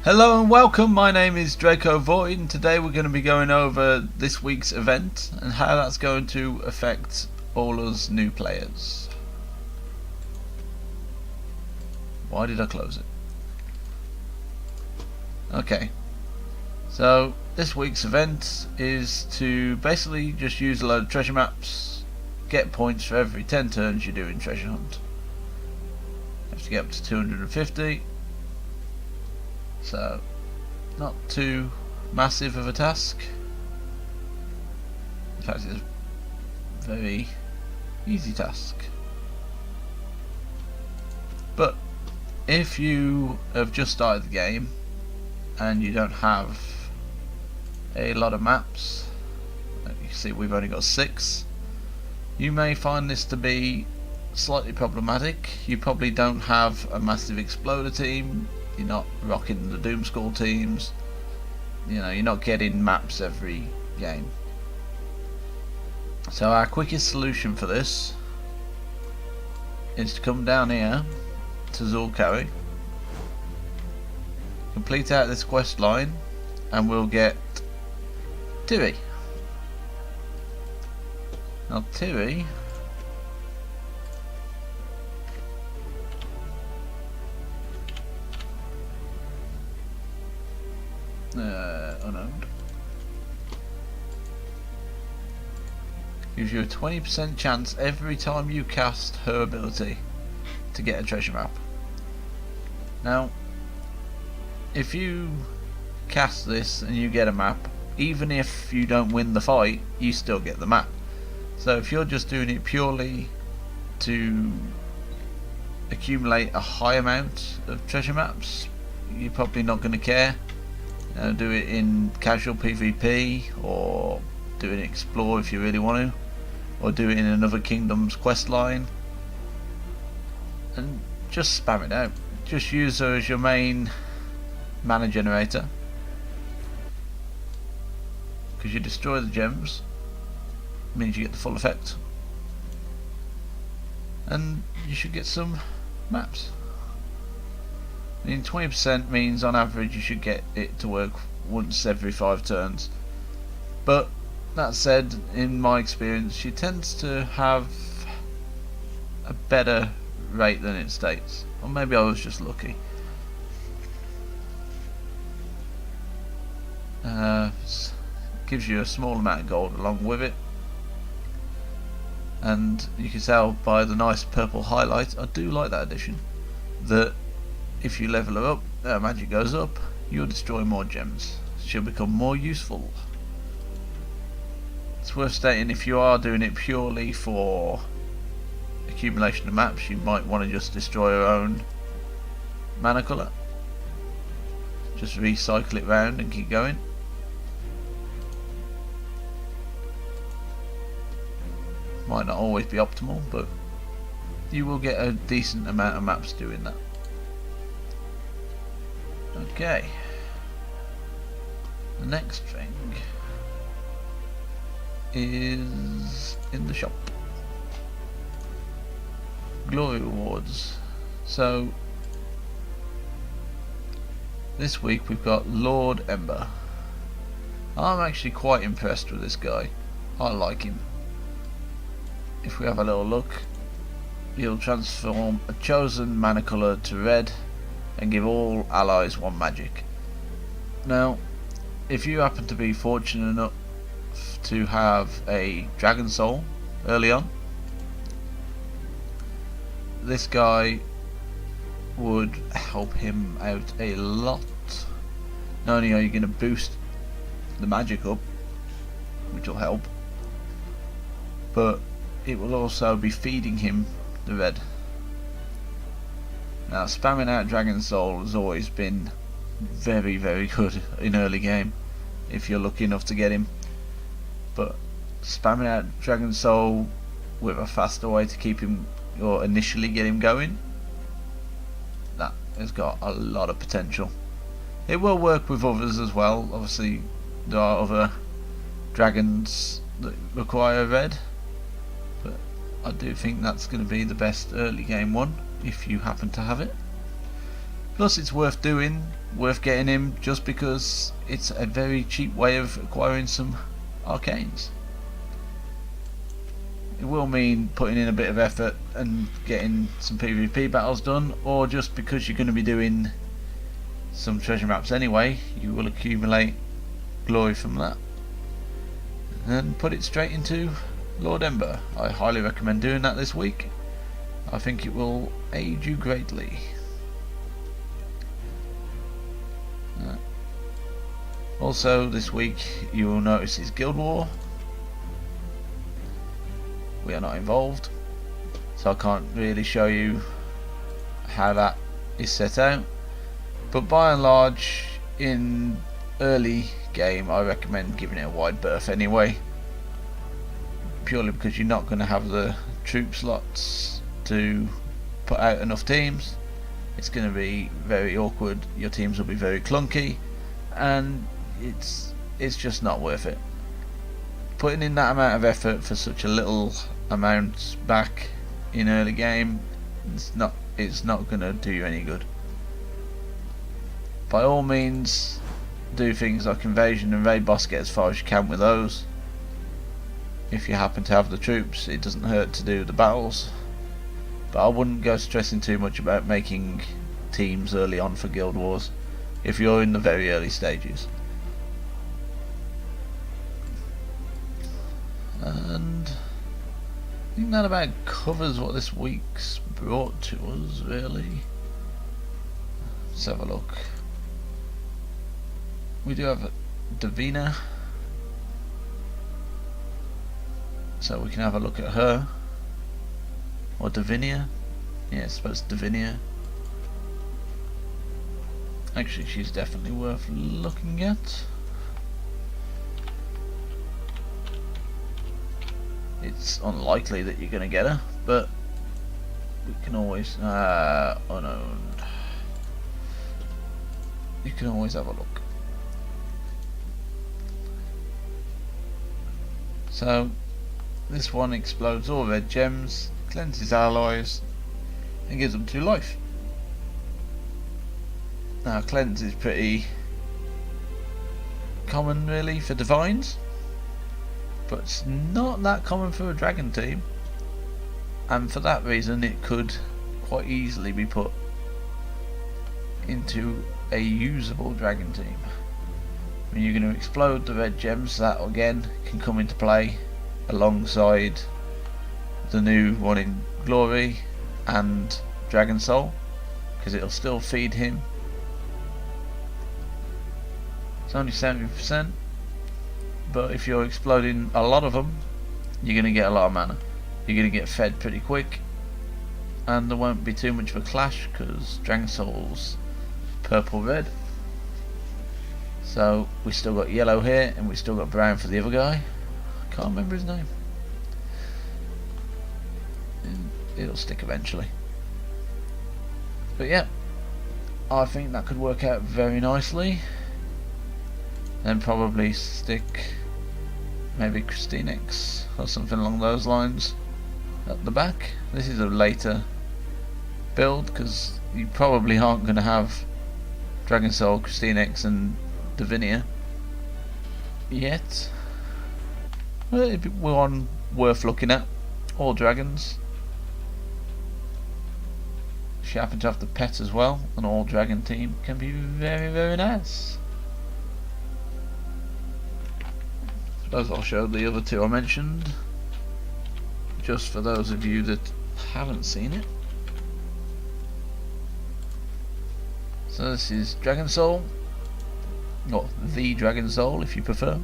Hello and welcome, my name is Draco Void and today we're going to be going over this week's event and how that's going to affect all us new players. Why did I close it? Okay, so this week's event is to basically just use a load of treasure maps, get points for every 10 turns you do in treasure hunt. You have to get up to 250. So, not too massive of a task. In fact, it's a very easy task. But if you have just started the game and you don't have a lot of maps, you can see we've only got 6, you may find this to be slightly problematic. You probably don't have a massive exploder team. You're not rocking the Doom School teams. You know, you're not getting maps every game. So our quickest solution for this is to come down here to Zulkari, complete out this quest line, and we'll get Tiri. Now Tiri unowned. Gives you a 20% chance every time you cast her ability to get a treasure map. Now, if you cast this and you get a map, even if you don't win the fight, you still get the map. So if you're just doing it purely to accumulate a high amount of treasure maps, you're probably not going to care. Do it in casual PvP, or do it in Explore if you really want to, or do it in another kingdom's quest line, and just spam it out. Just use her as your main mana generator, because you destroy the gems, means you get the full effect, and you should get some maps. I mean, 20% means on average you should get it to work once every 5 turns. But that said, in my experience, she tends to have a better rate than it states. Or maybe I was just lucky. Gives you a small amount of gold along with it. And you can tell by the nice purple highlight, I do like that addition, that if you level her up, her magic goes up, you'll destroy more gems. She'll become more useful. It's worth stating, if you are doing it purely for accumulation of maps, you might want to just destroy her own mana colour. Just recycle it round and keep going. Might not always be optimal, but you will get a decent amount of maps doing that. Okay, the next thing is in the shop. Glory rewards. So this week we've got Lord Ember. I'm actually quite impressed with this guy. I like him. If we have a little look, he'll transform a chosen mana colour to red and give all allies 1 magic. Now, if you happen to be fortunate enough to have a dragon soul early on, this guy would help him out a lot. Not only are you going to boost the magic up, which will help, but it will also be feeding him the red. Now, spamming out Dragon Soul has always been very, very good in early game, if you're lucky enough to get him. But spamming out Dragon Soul with a faster way to keep him, or initially get him going, that has got a lot of potential. It will work with others as well. Obviously, there are other dragons that require red, but I do think that's going to be the best early game one if you happen to have it. Plus it's worth doing, worth getting him, just because it's a very cheap way of acquiring some arcanes. It will mean putting in a bit of effort and getting some PvP battles done, or just because you're going to be doing some treasure maps anyway, you will accumulate glory from that and put it straight into Lord Ember. I highly recommend doing that this week. I think it will aid you greatly. Also this week you will notice is Guild War. We are not involved, so I can't really show you how that is set out, but by and large in early game I recommend giving it a wide berth anyway, purely because you're not going to have the troop slots to put out enough teams. It's going to be very awkward, your teams will be very clunky, and it's just not worth it. Putting in that amount of effort for such a little amount back in early game, it's not going to do you any good. By all means do things like invasion and raid boss, get as far as you can with those. If you happen to have the troops, it doesn't hurt to do the battles, but I wouldn't go stressing too much about making teams early on for Guild Wars if you're in the very early stages. And I think that about covers what this week's brought to us, really. Let's have a look. We do have Davina, so we can have a look at her. Or Davinia. Yeah, I suppose Davinia. Actually, she's definitely worth looking at. It's unlikely that you're going to get her, but we can always unowned. You can always have a look. So this one explodes all red gems, cleanses alloys, and gives them 2 life. Now cleanse is pretty common really for divines, but it's not that common for a dragon team, and for that reason it could quite easily be put into a usable dragon team. When you're going to explode the red gems, that again can come into play alongside the new one in Glory and Dragon Soul, because it'll still feed him. It's only 70%, but if you're exploding a lot of them, you're going to get a lot of mana. You're going to get fed pretty quick, and there won't be too much of a clash because Dragon Soul's purple red. So we still got yellow here, and we still got brown for the other guy. I can't remember his name. It'll stick eventually. But yeah, I think that could work out very nicely. Then probably stick maybe Christine X or something along those lines at the back. This is a later build because you probably aren't going to have Dragon Soul, Christine X and Davinia yet. Well, it'd be one worth looking at. All dragons. If you happen to have the pet as well, an all dragon team can be very, very nice. I suppose I'll show the other 2 I mentioned, just for those of you that haven't seen it. So this is Dragon Soul, or the Dragon Soul if you prefer.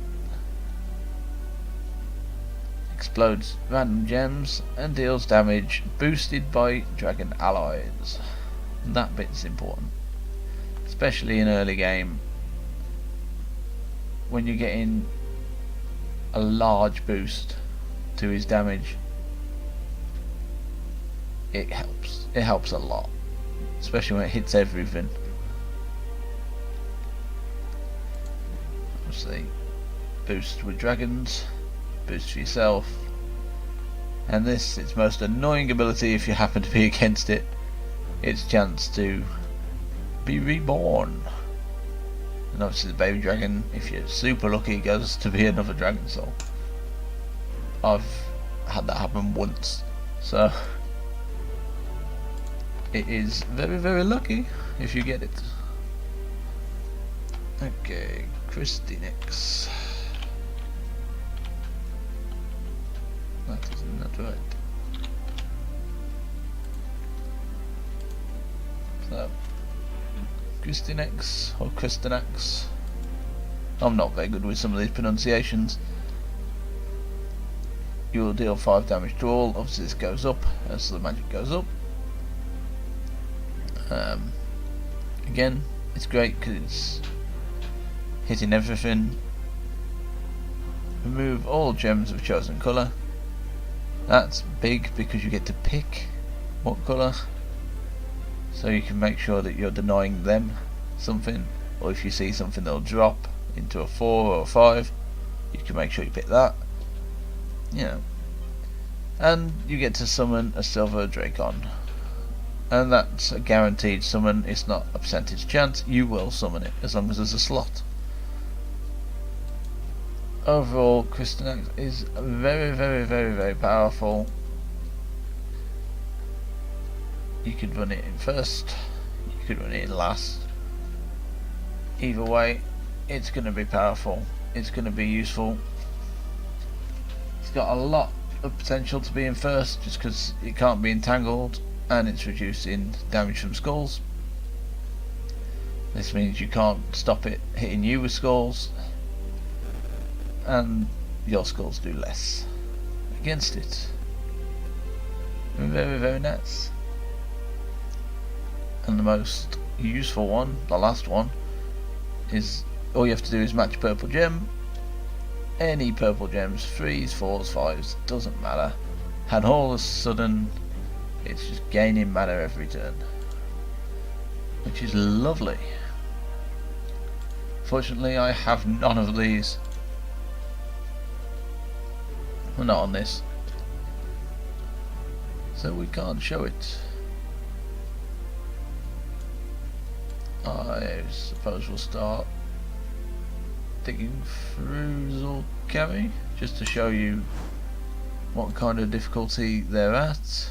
Explodes random gems and deals damage boosted by dragon allies. And that bit's important, especially in early game when you're getting a large boost to his damage. It helps a lot, especially when it hits everything. Obviously boost with dragons, boost for yourself, and this, its most annoying ability if you happen to be against it, its chance to be reborn. And obviously the baby dragon, if you're super lucky, goes to be another dragon soul. I've had that happen once, so it is very, very lucky if you get it. Okay, Christy next. That is not right. So, Christinax or Christinax. I'm not very good with some of these pronunciations. You will deal 5 damage to all. Obviously this goes up as the magic goes up. Again, it's great because it's hitting everything. Remove all gems of chosen colour. That's big because you get to pick what colour, so you can make sure that you're denying them something, or if you see something that'll drop into a 4 or a 5, you can make sure you pick that. You know, and you get to summon a silver Dracon, and that's a guaranteed summon. It's not a percentage chance, you will summon it as long as there's a slot. Overall, Christinax is very, very, very, very powerful. You could run it in first, you could run it in last. Either way, it's going to be powerful, it's going to be useful. It's got a lot of potential to be in first just because it can't be entangled, and it's reducing damage from skulls. This means you can't stop it hitting you with skulls, and your skulls do less against it. Very, very nice. And the most useful one, the last one, is all you have to do is match purple gem. Any purple gems, 3s, 4s, 5s, doesn't matter, and all of a sudden it's just gaining mana every turn, which is lovely. Fortunately I have none of these. We're not on this, so we can't show it. I suppose we'll start digging through Zorkari just to show you what kind of difficulty they're at.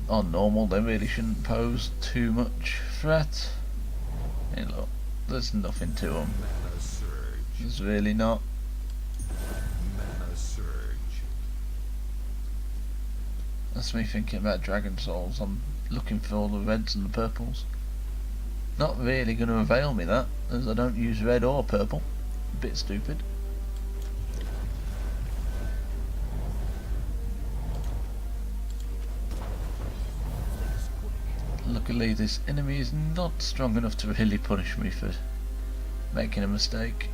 On normal they really shouldn't pose too much threat. Hey look, there's nothing to them. There's really not. That's me thinking about Dragon Souls. I'm looking for all the reds and the purples. Not really going to avail me that, as I don't use red or purple. A bit stupid. Luckily this enemy is not strong enough to really punish me for making a mistake.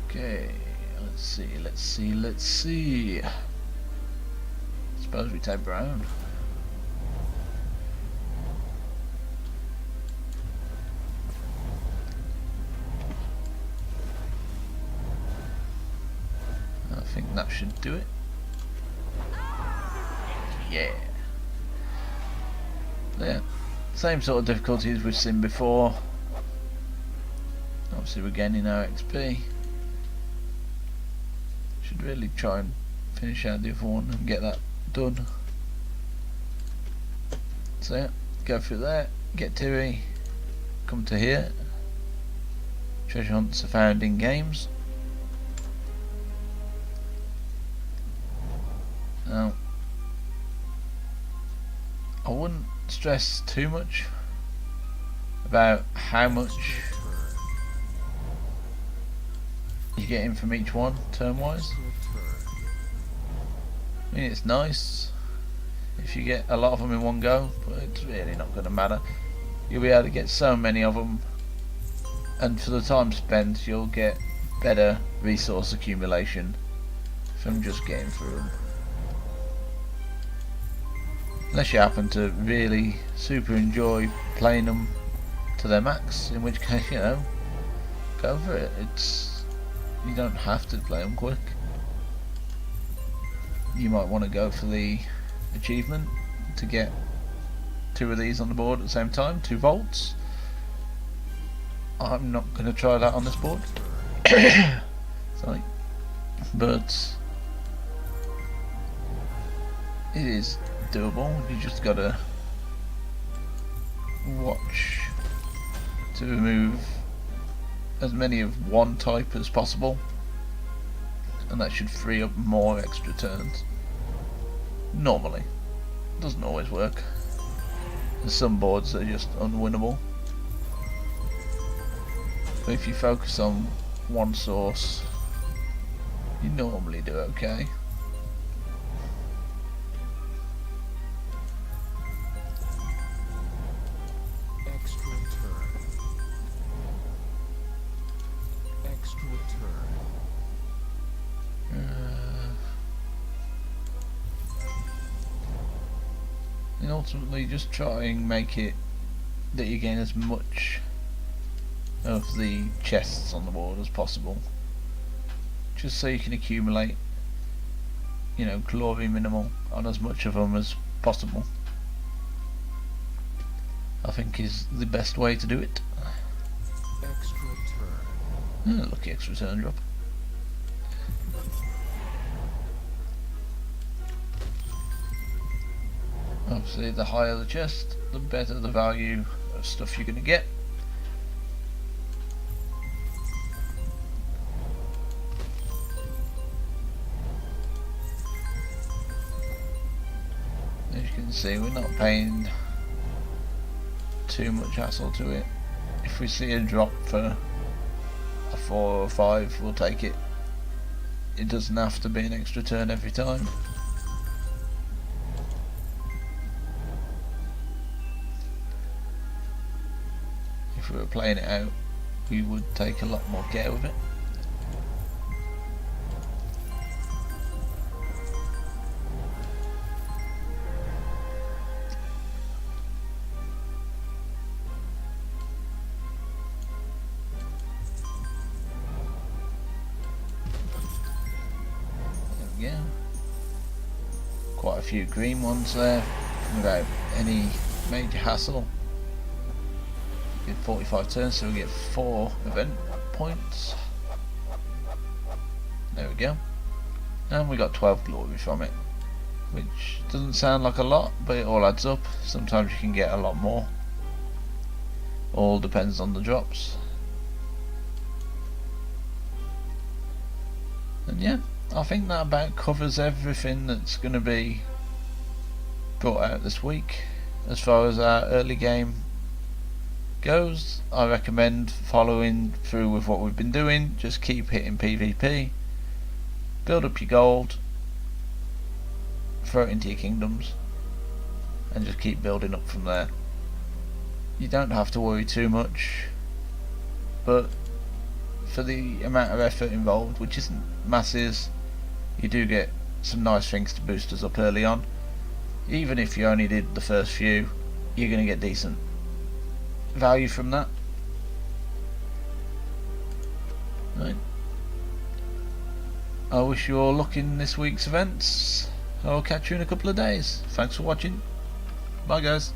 Okay, let's see. Suppose we take brown. I think that should do it. Yeah. There. Same sort of difficulties we've seen before. Obviously we're gaining our XP. Should really try and finish out the other one and get that done. So yeah, go through there, get Tiri, come to here. Treasure hunts are found in games. Now, I wouldn't stress too much about how much you get in from each one turn wise. I mean, it's nice if you get a lot of them in one go, but it's really not going to matter. You'll be able to get so many of them, and for the time spent you'll get better resource accumulation from just getting through them. unless you happen to really super enjoy playing them to their max, in which case, you know, go for it. You don't have to play them quick. You might want to go for the achievement to get 2 of these on the board at the same time, 2 volts. I'm not going to try that on this board. Sorry, but it is doable. You just gotta watch to remove as many of one type as possible, and that should free up more extra turns. Normally, doesn't always work. There's some boards that are just unwinnable, but if you focus on one source, you normally do okay. Extra turn. And ultimately just try and make it that you gain as much of the chests on the board as possible, just so you can accumulate, you know, glory minimal on as much of them as possible. I think is the best way to do it. Extra turn. Lucky extra turn drop. Obviously the higher the chest, the better the value of stuff you're going to get. As you can see, we're not paying too much hassle to it. If we see a drop for a 4 or 5, we'll take it. It doesn't have to be an extra turn every time. If we were playing it out, we would take a lot more care with it. There we go. Quite a few green ones there without any major hassle. Get 45 turns, so we get 4 event points. There we go. And we got 12 glory from it, which doesn't sound like a lot, but it all adds up. Sometimes you can get a lot more. All depends on the drops. And yeah, I think that about covers everything that's going to be brought out this week. As far as our early game goes, I recommend following through with what we've been doing. Just keep hitting PvP, build up your gold, throw it into your kingdoms, and just keep building up from there. You don't have to worry too much, but for the amount of effort involved, which isn't masses, you do get some nice things to boost us up early on. Even if you only did the first few, you're going to get decent value from that. Right. I wish you all luck in this week's events. I'll catch you in a couple of days. Thanks for watching. Bye guys.